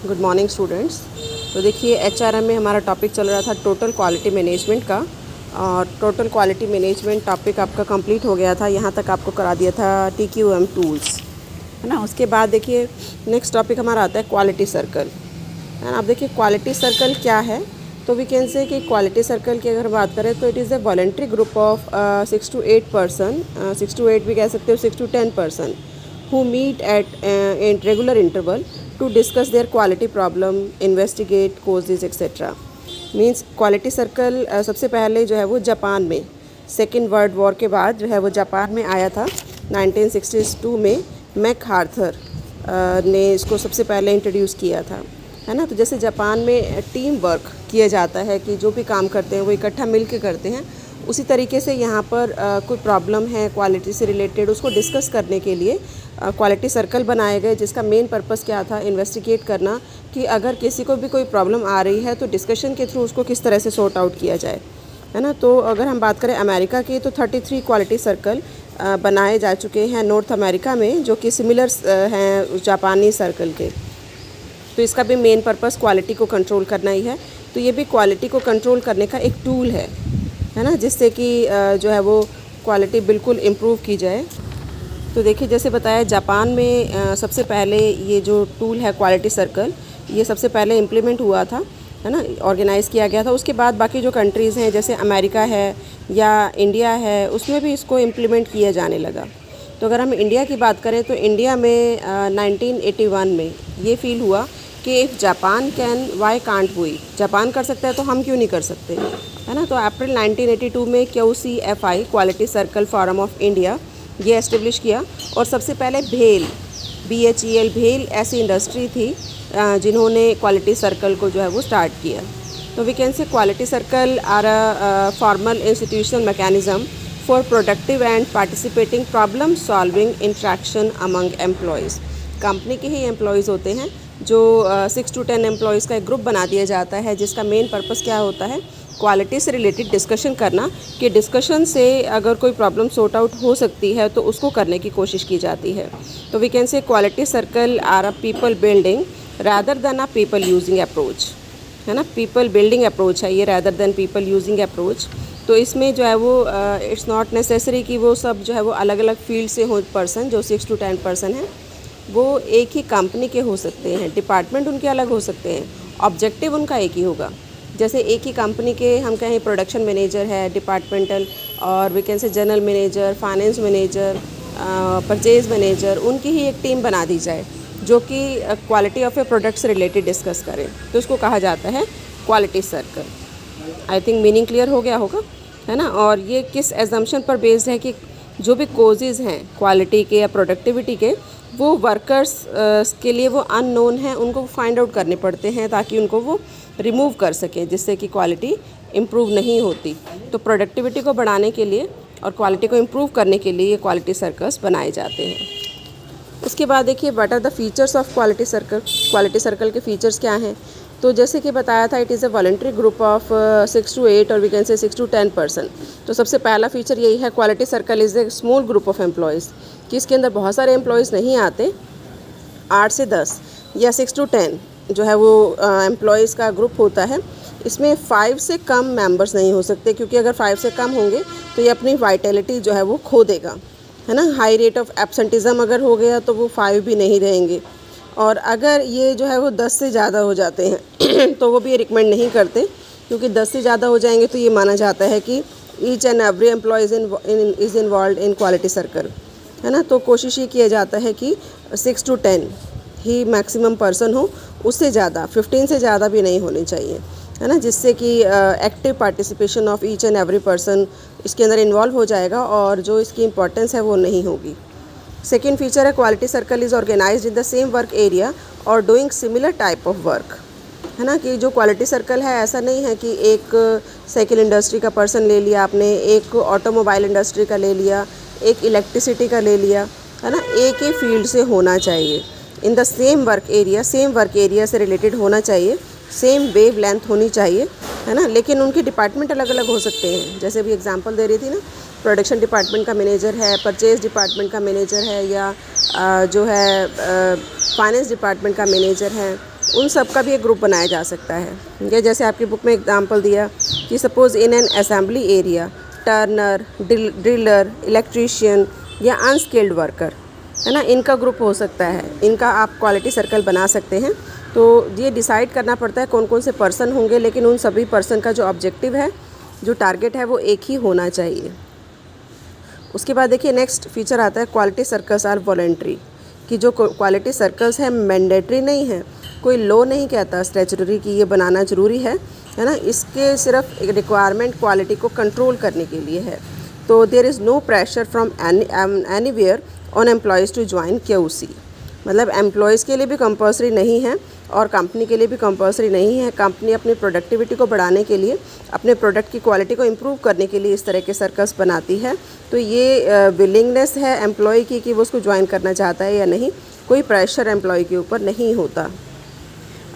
Good morning students. तो देखिए HRM में हमारा टॉपिक चल रहा था टोटल क्वालिटी मैनेजमेंट का, और टोटल क्वालिटी मैनेजमेंट टॉपिक आपका कंप्लीट हो गया था। यहाँ तक आपको करा दिया था टीक्यूएम टूल्स, है ना। उसके बाद देखिए नेक्स्ट टॉपिक हमारा आता है क्वालिटी सर्कल, है ना। अब देखिए क्वालिटी सर्कल क्या है, तो वी कैन से कि क्वालिटी सर्कल की अगर बात करें तो it is a voluntary group of 6 to 8 person, 6 to 8 भी कह सकते हो, 6 to 10 person who meet at in regular interval to discuss their quality problem, investigate causes etc. Means quality circle सबसे पहले जो है वो जापान में सेकेंड वर्ल्ड वॉर के बाद जो है वो जापान में आया था 1962 में। मैकआर्थर ने इसको सबसे पहले इंट्रोड्यूस किया था, है ना। तो जैसे जापान में टीम वर्क किया जाता है कि जो भी काम करते हैं वो इकट्ठा मिल के करते हैं, उसी तरीके से यहाँ पर कोई प्रॉब्लम है क्वालिटी से रिलेटेड, उसको डिस्कस करने के लिए क्वालिटी सर्कल बनाए गए, जिसका मेन पर्पस क्या था, इन्वेस्टिगेट करना कि अगर किसी को भी कोई प्रॉब्लम आ रही है तो डिस्कशन के थ्रू उसको किस तरह से सॉर्ट आउट किया जाए, है ना। तो अगर हम बात करें अमेरिका की तो 33 क्वालिटी सर्कल बनाए जा चुके हैं नॉर्थ अमेरिका में, जो कि सिमिलर हैं जापानी सर्कल के। तो इसका भी मेन पर्पस क्वालिटी को कंट्रोल करना ही है। तो ये भी क्वालिटी को कंट्रोल करने का एक टूल है ना, जिससे कि जो है वो क्वालिटी बिल्कुल इम्प्रूव की जाए। तो देखिए जैसे बताया जापान में सबसे पहले ये जो टूल है क्वालिटी सर्कल, ये सबसे पहले इम्प्लीमेंट हुआ था, है ना, ऑर्गेनाइज़ किया गया था। उसके बाद बाकी जो कंट्रीज़ हैं जैसे अमेरिका है या इंडिया है, उसमें भी इसको इम्प्लीमेंट किया जाने लगा। तो अगर हम इंडिया की बात करें तो इंडिया में 1981 में ये फील हुआ कि if Japan can why can't we, Japan कर सकता है तो हम क्यों नहीं कर सकते, है ना। तो अप्रैल 1982 में QCFI quality circle forum of India ये एस्टेब्लिश किया। और सबसे पहले भेल, BHEL भेल ऐसी इंडस्ट्री थी जिन्होंने क्वालिटी सर्कल को जो है वो स्टार्ट किया। तो we can say quality circle are a formal institutional mechanism for productive and participating problem solving interaction among employees. Company के ही एम्प्लॉयज़ होते हैं जो 6 to 10 एम्प्लॉयज़ का एक ग्रुप बना दिया जाता है, जिसका मेन पर्पस क्या होता है, क्वालिटी से रिलेटेड डिस्कशन करना, कि डिस्कशन से अगर कोई प्रॉब्लम सॉर्ट आउट हो सकती है तो उसको करने की कोशिश की जाती है। तो we can say quality circle are a people building rather than a people using approach, है ना। पीपल बिल्डिंग अप्रोच है ये rather than people using approach. तो इसमें जो है वो इट्स नॉट नेसेसरी कि वो सब जो है वो अलग अलग फील्ड से हो पर्सन, जो 6 to 10 पर्सन हैं वो एक ही कंपनी के हो सकते हैं, डिपार्टमेंट उनके अलग हो सकते हैं, ऑब्जेक्टिव उनका एक ही होगा। जैसे एक ही कंपनी के हम कहें प्रोडक्शन मैनेजर है डिपार्टमेंटल, और we can say general manager, finance manager, purchase manager, उनकी ही एक टीम बना दी जाए जो कि क्वालिटी ऑफ ए प्रोडक्ट से रिलेटेड डिस्कस करें, तो इसको कहा जाता है quality circle. I think meaning clear हो गया होगा, है ना। और ये किस एजम्पशन पर बेस्ड है कि जो भी कोजेज़ हैं क्वालिटी के या प्रोडक्टिविटी के, वो वर्कर्स के लिए वो अननोन हैं, उनको फाइंड आउट करने पड़ते हैं ताकि उनको वो रिमूव कर सकें, जिससे कि क्वालिटी इम्प्रूव नहीं होती। तो प्रोडक्टिविटी को बढ़ाने के लिए और क्वालिटी को इम्प्रूव करने के लिए ये क्वालिटी सर्कल्स बनाए जाते हैं। उसके बाद देखिए what are the features of quality circle. Quality circle के फीचर्स क्या हैं, तो जैसे कि बताया था it is a voluntary group of 6 to 8 और वी कैन से 6 to 10 पर्सन। तो सबसे पहला फीचर यही है, quality circle is a small group of employees, कि इसके अंदर बहुत सारे एम्प्लॉयज़ नहीं आते, 8 से 10 या 6 to 10 जो है वो एम्प्लॉयज़ का ग्रुप होता है। इसमें 5 से कम मेंबर्स नहीं हो सकते, क्योंकि अगर 5 से कम होंगे तो ये अपनी वाइटलिटी जो है वो खो देगा, है ना। हाई रेट ऑफ एब्सेंटिज़म अगर हो गया तो वो 5 भी नहीं रहेंगे। और अगर ये जो है वो 10 से ज़्यादा हो जाते हैं तो वो भी ये रिकमेंड नहीं करते, क्योंकि 10 से ज़्यादा हो जाएंगे तो ये माना जाता है कि each and every employee is involve in quality circle, है ना। तो कोशिश ये किया जाता है कि 6 to 10 ही मैक्सिमम पर्सन हो, उससे ज़्यादा 15 से ज़्यादा भी नहीं होनी चाहिए, है ना, जिससे कि active participation of each and every person इसके अंदर इन्वॉल्व हो जाएगा और जो इसकी इम्पोर्टेंस है वो नहीं होगी। सेकेंड फीचर है quality circle is organised in the same work area और doing similar type of work, है ना। कि जो क्वालिटी सर्कल है ऐसा नहीं है कि एक साइकिल इंडस्ट्री का पर्सन ले लिया आपने, एक ऑटोमोबाइल इंडस्ट्री का ले लिया, एक इलेक्ट्रिसिटी का ले लिया, है ना। एक ही फील्ड से होना चाहिए, इन the same work area, same work area से रिलेटेड होना चाहिए, सेम वेव लेंथ होनी चाहिए, है ना। लेकिन उनके डिपार्टमेंट अलग अलग हो सकते हैं, जैसे अभी एग्जांपल दे रही थी ना, प्रोडक्शन डिपार्टमेंट का मैनेजर है, परचेज़ डिपार्टमेंट का मैनेजर है, या जो है फाइनेंस डिपार्टमेंट का मैनेजर है, उन सब का भी एक ग्रुप बनाया जा सकता है। या जैसे आपकी बुक में एग्जांपल दिया कि suppose in an assembly area Turner, driller, electrician या अनस्किल्ड वर्कर, है ना, इनका ग्रुप हो सकता है। इनका आप क्वालिटी सर्कल बना सकते हैं। तो ये डिसाइड करना पड़ता है कौन कौन से पर्सन होंगे, लेकिन उन सभी पर्सन का जो ऑब्जेक्टिव है, जो टारगेट है, वो एक ही होना चाहिए। उसके बाद देखिए नेक्स्ट फीचर आता है क्वालिटी सर्कल्स आर वॉलेंट्री, कि जो क्वालिटी सर्कल्स हैं मैंडेटरी नहीं है, कोई लॉ नहीं कहता स्टैट्यूटरी कि ये बनाना ज़रूरी है ना। इसके सिर्फ एक रिक्वायरमेंट क्वालिटी को कंट्रोल करने के लिए है। तो there is no pressure from anywhere on employees to join QC, मतलब एम्प्लॉयज़ के लिए भी कंपल्सरी नहीं है और कंपनी के लिए भी कंपल्सरी नहीं है। कंपनी अपनी प्रोडक्टिविटी को बढ़ाने के लिए, अपने प्रोडक्ट की क्वालिटी को इम्प्रूव करने के लिए इस तरह के सर्कल्स बनाती है। तो ये विलिंगनेस है एम्प्लॉय की कि वो उसको ज्वाइन करना चाहता है या नहीं, कोई प्रेशर एम्प्लॉय के ऊपर नहीं होता।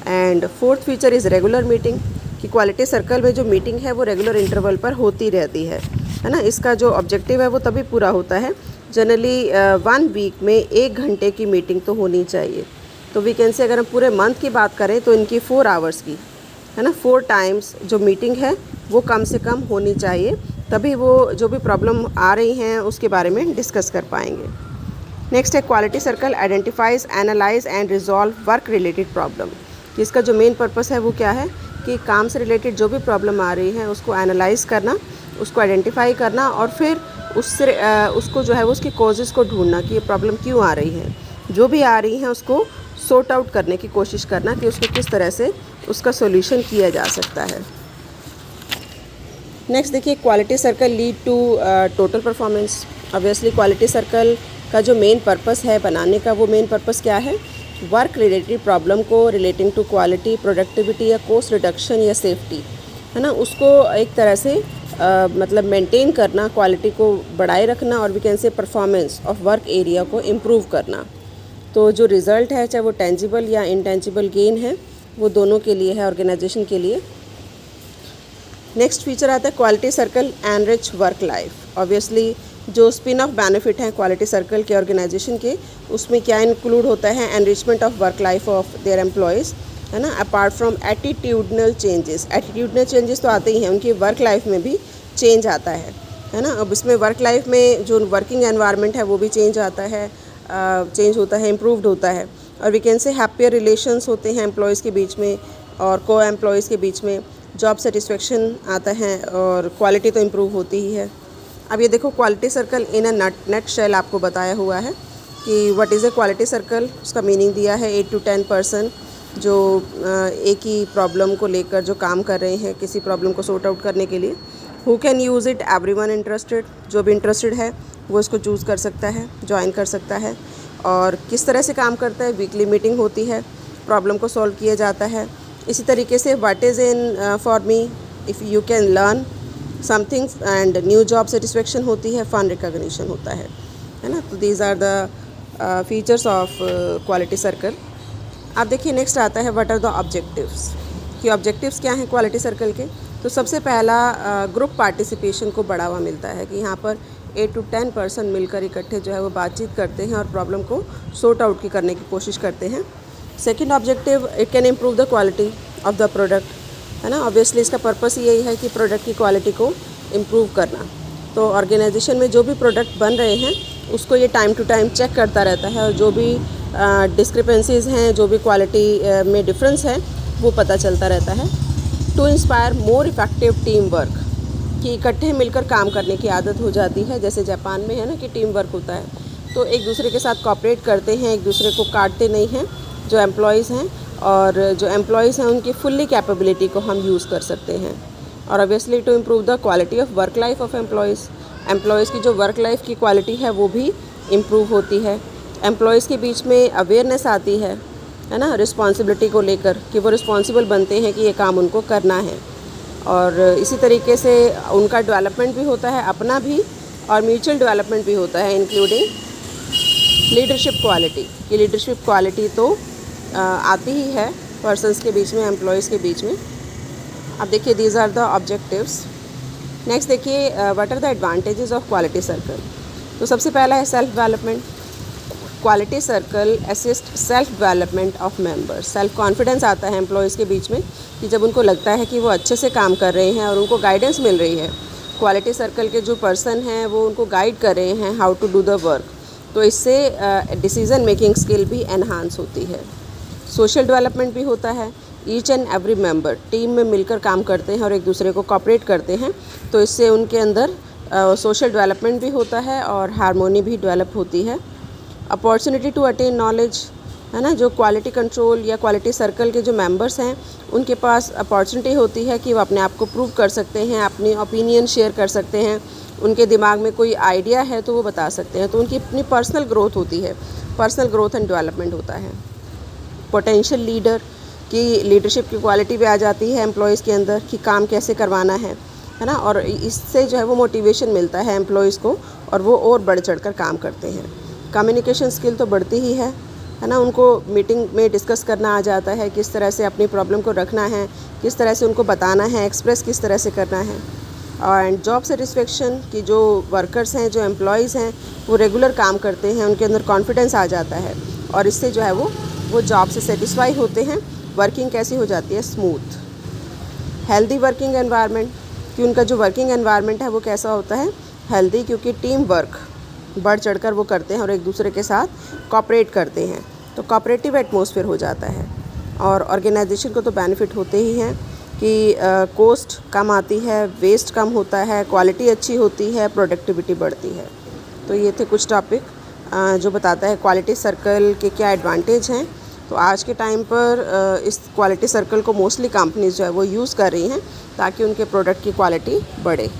And fourth feature is regular meeting, कि क्वालिटी सर्कल में जो मीटिंग है वो रेगुलर इंटरवल पर होती रहती है ना। इसका जो ऑब्जेक्टिव है वो तभी पूरा होता है, जनरली 1 वीक में 1 घंटे की मीटिंग तो होनी चाहिए। तो वीकेंड से अगर हम पूरे मंथ की बात करें तो इनकी 4 आवर्स की, है ना, 4 टाइम्स जो मीटिंग है वो कम से कम होनी चाहिए, तभी वो जो भी प्रॉब्लम आ रही हैं उसके बारे में डिस्कस कर पाएंगे। नेक्स्ट है quality circle identifies, analyse and resolve work related problem, कि इसका जो मेन पर्पस है वो क्या है कि काम से रिलेटेड जो भी प्रॉब्लम आ रही है उसको एनालाइज करना, उसको आइडेंटिफाई करना और फिर उससे उसको जो है वो उसकी कॉजेज़ को ढूंढना कि ये प्रॉब्लम क्यों आ रही है। जो भी आ रही हैं उसको सॉर्ट आउट करने की कोशिश करना कि उसको किस तरह से उसका सॉल्यूशन किया जा सकता है। नेक्स्ट देखिए quality circle lead to total performance. Obviously quality circle का जो मेन पर्पस है बनाने का, वो मेन पर्पस क्या है, वर्क रिलेटेड प्रॉब्लम को रिलेटिंग टू क्वालिटी, प्रोडक्टिविटी या कॉस्ट रिडक्शन या सेफ्टी, है ना, उसको एक तरह से मतलब मेंटेन करना, क्वालिटी को बढ़ाए रखना और we can say performance of work area को इम्प्रूव करना। तो जो रिज़ल्ट है, चाहे वो टेंजिबल या इनटेंजिबल गेन है, वो दोनों के लिए है, ऑर्गेनाइजेशन के लिए। नेक्स्ट फीचर आता है quality circle enrich work life. Obviously जो स्पिन ऑफ बेनिफिट हैं क्वालिटी सर्कल के ऑर्गेनाइजेशन के, उसमें क्या इंक्लूड होता है, enrichment of work life of their employees, है ना, apart from attitudinal changes. Attitudinal changes तो आते ही हैं, उनकी वर्क लाइफ में भी चेंज आता है ना। अब इसमें वर्क लाइफ में जो वर्किंग एनवायरनमेंट है वो भी चेंज आता है, चेंज होता है, इम्प्रूव्ड होता है। और we can say happier relations होते हैं एम्प्लॉयज़ के बीच में और को एम्प्लॉयज़ के बीच में, जॉब सेटिस्फेक्शन आता है और क्वालिटी तो इम्प्रूव होती ही है। अब ये देखो quality circle in a nutshell आपको बताया हुआ है कि what is a quality circle. उसका मीनिंग दिया है 8 to 10 पर्सन जो एक ही प्रॉब्लम को लेकर जो काम कर रहे हैं, किसी प्रॉब्लम को सॉर्ट आउट करने के लिए। Who can use it, everyone interested, जो भी इंटरेस्टेड है वो इसको चूज़ कर सकता है, ज्वाइन कर सकता है। और किस तरह से काम करता है, वीकली मीटिंग होती है, प्रॉब्लम को सॉल्व किया जाता है। इसी तरीके से what is in for me, if you can learn something and new job satisfaction होती है, फन रिकॉग्निशन होता है ना। तो these are the features of quality circle. अब देखिए नेक्स्ट आता है व्हाट आर द ऑब्जेक्टिव्स, कि ऑब्जेक्टिव्स क्या हैं क्वालिटी सर्कल के। तो सबसे पहला ग्रुप पार्टिसिपेशन को बढ़ावा मिलता है, कि यहाँ पर 8 to 10 पर्सन मिलकर इकट्ठे जो है वो बातचीत करते हैं और प्रॉब्लम को सॉर्ट आउट करने की कोशिश करते हैं। Second objective, it can improve the quality of the product, है ना। ऑब्वियसली इसका पर्पस यही है कि प्रोडक्ट की क्वालिटी को इम्प्रूव करना। तो ऑर्गेनाइजेशन में जो भी प्रोडक्ट बन रहे हैं उसको ये टाइम टू टाइम चेक करता रहता है और जो भी डिस्क्रिपेंसीज हैं, जो भी क्वालिटी में डिफरेंस है, वो पता चलता रहता है। To inspire more effective team work, कि इकट्ठे मिलकर काम करने की आदत हो जाती है। जैसे जापान में है ना कि टीम वर्क होता है, तो एक दूसरे के साथ कोऑपरेट करते हैं, एक दूसरे को काटते नहीं हैं जो एम्प्लॉयज़ हैं, और जो एम्प्लॉयज़ हैं उनकी फुल्ली कैपेबिलिटी को हम यूज़ कर सकते हैं। और obviously to improve the quality of work life of employees की जो वर्क लाइफ की क्वालिटी है वो भी इम्प्रूव होती है। एम्प्लॉयज़ के बीच में अवेयरनेस आती है ना, रिस्पॉन्सिबिलिटी को लेकर, कि वो रिस्पॉन्सिबल बनते हैं कि ये काम उनको करना है। और इसी तरीके से उनका डेवलपमेंट भी होता है, अपना भी, और म्यूचुअल डेवलपमेंट भी होता है, इंक्लूडिंग लीडरशिप क्वालिटी। कि लीडरशिप क्वालिटी तो आती ही है पर्सन्स के बीच में, एम्प्लॉयज़ के बीच में। अब देखिए these are the objectives. Next देखिए what are the advantages of quality circle. तो सबसे पहला है self development, quality circle assist self development of members. Self confidence आता है एम्प्लॉयज़ के बीच में कि जब उनको लगता है कि वो अच्छे से काम कर रहे हैं और उनको गाइडेंस मिल रही है, क्वालिटी सर्कल के जो पर्सन हैं वो उनको गाइड कर रहे हैं how to do the work, तो इससे डिसीज़न मेकिंग स्किल भी एनहांस होती है। सोशल डेवलपमेंट भी होता है। Each and every member team में मिलकर काम करते हैं और एक दूसरे को कोऑपरेट करते हैं, तो इससे उनके अंदर सोशल डेवलपमेंट भी होता है और हारमोनी भी डेवलप होती है। अपॉर्चुनिटी टू अटेन नॉलेज, है ना, जो क्वालिटी कंट्रोल या क्वालिटी सर्कल के जो मेंबर्स हैं उनके पास अपॉर्चुनिटी होती है कि वो अपने आप को प्रूव कर सकते हैं, अपनी ओपिनियन शेयर कर सकते हैं, उनके दिमाग में कोई आइडिया है तो वो बता सकते हैं, तो उनकी अपनी पर्सनल ग्रोथ होती है, पर्सनल ग्रोथ एंड डेवलपमेंट होता है। पोटेंशियल लीडर की लीडरशिप की क्वालिटी भी आ जाती है एम्प्लॉयज़ के अंदर कि काम कैसे करवाना है ना, और इससे जो है वो मोटिवेशन मिलता है एम्प्लॉयज़ को और वो और बढ़ चढ़ कर काम करते हैं। कम्युनिकेशन स्किल तो बढ़ती ही है ना, उनको मीटिंग में डिस्कस करना आ जाता है, किस तरह से अपनी प्रॉब्लम को रखना है, किस तरह से उनको बताना है, एक्सप्रेस किस तरह से करना है। एंड जॉब सेटिस्फेक्शन की जो वर्कर्स हैं, जो एम्प्लॉयज़ हैं, वो रेगुलर काम करते हैं, उनके अंदर कॉन्फिडेंस आ जाता है और इससे जो है वो जॉब से सेटिस्फाई होते हैं। वर्किंग कैसी हो जाती है, स्मूथ। हेल्दी वर्किंग एनवायरनमेंट, कि उनका जो वर्किंग एनवायरनमेंट है वो कैसा होता है, हेल्दी, क्योंकि टीम वर्क बढ़ चढ़कर वो करते हैं और एक दूसरे के साथ कोऑपरेट करते हैं, तो कोऑपरेटिव एटमॉस्फेयर हो जाता है। और ऑर्गेनाइजेशन को तो बेनिफिट होते ही हैं कि कॉस्ट कम आती है, वेस्ट कम होता है, क्वालिटी अच्छी होती है, प्रोडक्टिविटी बढ़ती है। तो ये थे कुछ टॉपिक जो बताता है क्वालिटी सर्कल के क्या एडवांटेज हैं। तो आज के टाइम पर इस क्वालिटी सर्कल को मोस्टली कंपनीज जो है वो यूज़ कर रही हैं ताकि उनके प्रोडक्ट की क्वालिटी बढ़े।